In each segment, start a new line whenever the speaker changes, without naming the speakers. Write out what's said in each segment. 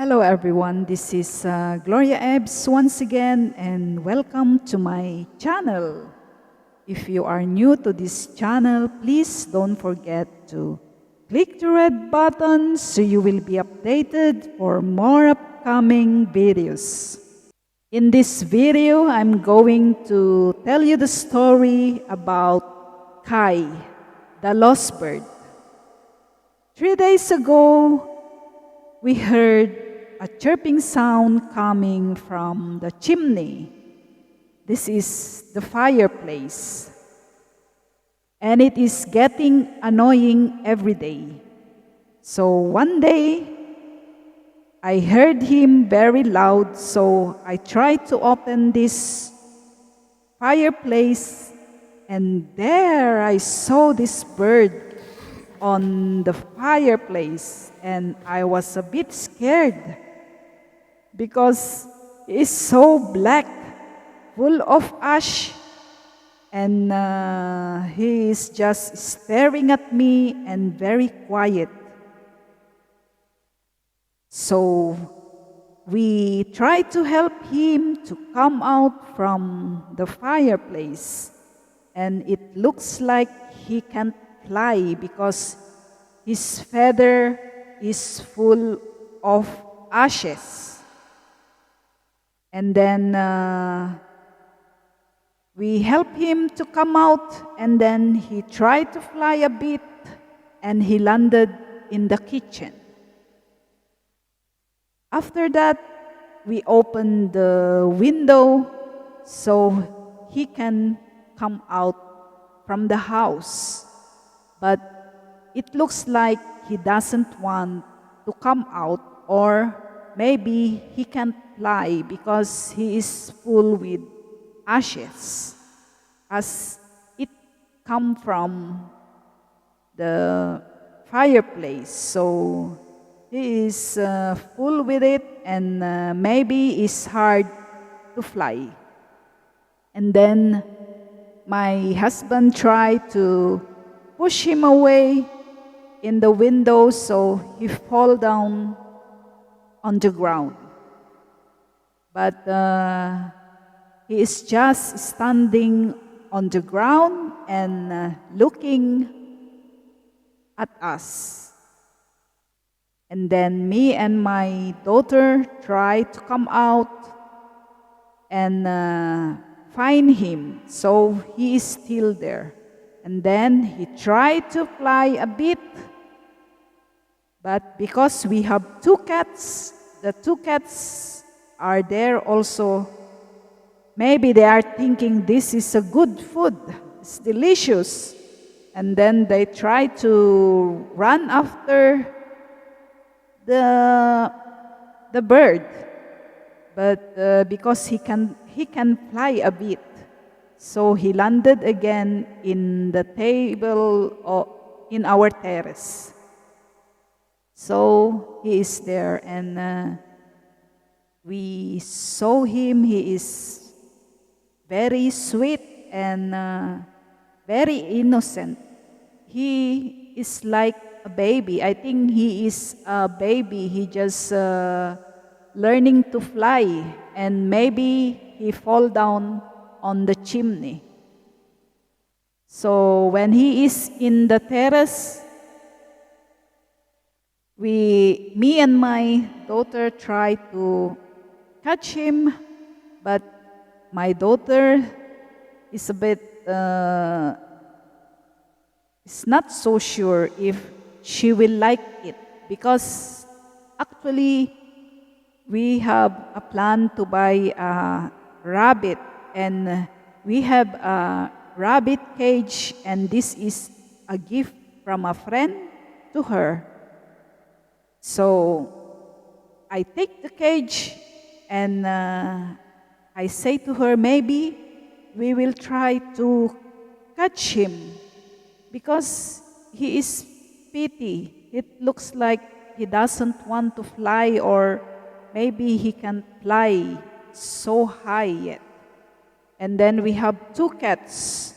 Hello everyone, this is Gloria Ebbs once again and welcome to my channel. If you are new to this channel, please don't forget to click the red button so you will be updated for more upcoming videos. In this video, I'm going to tell you the story about Kaie, the lost bird. 3 days ago, we heard a chirping sound coming from the chimney. This is the fireplace. And it is getting annoying every day. So one day, I heard him very loud, so I tried to open this fireplace, and there I saw this bird on the fireplace, and I was a bit scared because it's so black, full of ash, and he is just staring at me and very quiet. So we tried to help him to come out from the fireplace, and it looks like he can't fly because his feather is full of ashes. And then we helped him to come out, and then he tried to fly a bit, and he landed in the kitchen. After that, we opened the window so he can come out from the house. But it looks like he doesn't want to come out, or maybe he can't fly because he is full with ashes as it come from the fireplace. So he is full with it, and maybe it's hard to fly. And then my husband tried to push him away in the window so he fall down on the ground. But he is just standing on the ground and looking at us. And then me and my daughter tried to come out and find him. So he is still there. And then he tried to fly a bit. But because we have two cats, the two cats are there also. Maybe they are thinking this is a good food. It's delicious. And then they try to run after the bird. But because he can fly a bit, so he landed again in the table or in our terrace. So he is there, and we saw him. He is very sweet and very innocent. He is like a baby. I think he is a baby. He just learning to fly, and maybe he fall down on the chimney. So when he is in the terrace, me and my daughter try to catch him, but my daughter is a bit is not so sure if she will like it, because actually we have a plan to buy a rabbit, and we have a rabbit cage, and this is a gift from a friend to her. So I take the cage, and I say to her, maybe we will try to catch him because he is petty. It looks like he doesn't want to fly, or maybe he can't fly so high yet. And then we have two cats.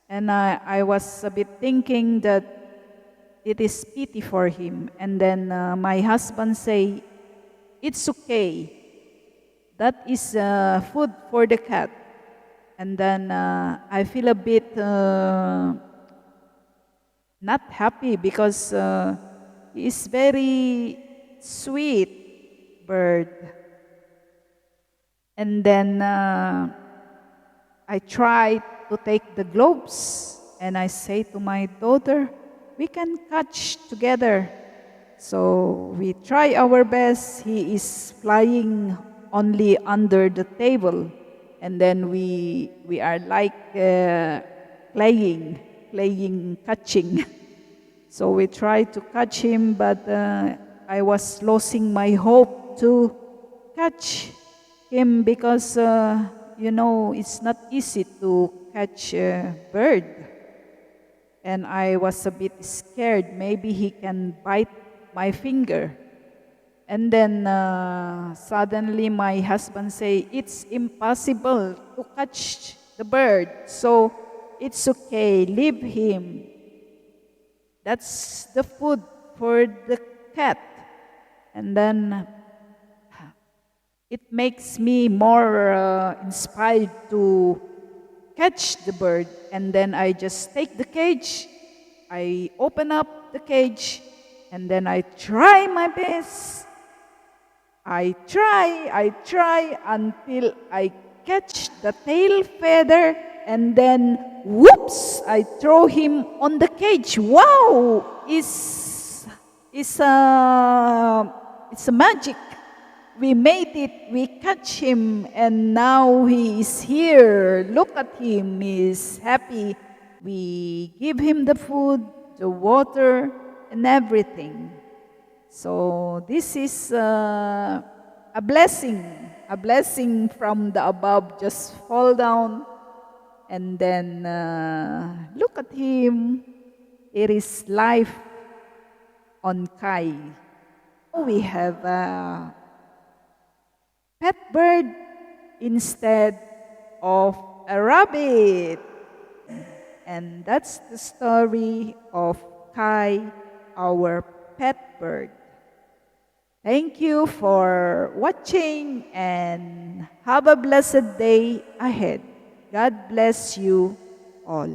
And I was a bit thinking that it is pity for him. And then my husband say, it's okay. That is food for the cat. And then I feel a bit not happy because he is very sweet bird. And then I tried to take the globes and I say to my daughter, we can catch together. So we try our best. He is flying only under the table. And then we are like playing catching. So we tried to catch him, but I was losing my hope to catch him because, it's not easy to catch a bird. And I was a bit scared. Maybe he can bite my finger. And then suddenly my husband say, it's impossible to catch the bird. So it's okay, leave him. That's the food for the cat. And then it makes me more inspired to catch the bird. And then I just take the cage, I open up the cage, and then I try my best. I try until I catch the tail feather, and then whoops, I throw him on the cage. Wow! It's a magic. We made it, we catch him, and now he is here. Look at him, he is happy. We give him the food, the water, and everything. So this is a blessing from the above. Just fall down and then look at him. It is life on Kaie. We have a pet bird instead of a rabbit. And that's the story of Kaie, our pet bird. Thank you for watching and have a blessed day ahead. God bless you all.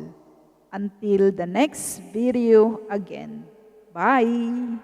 Until the next video again. Bye.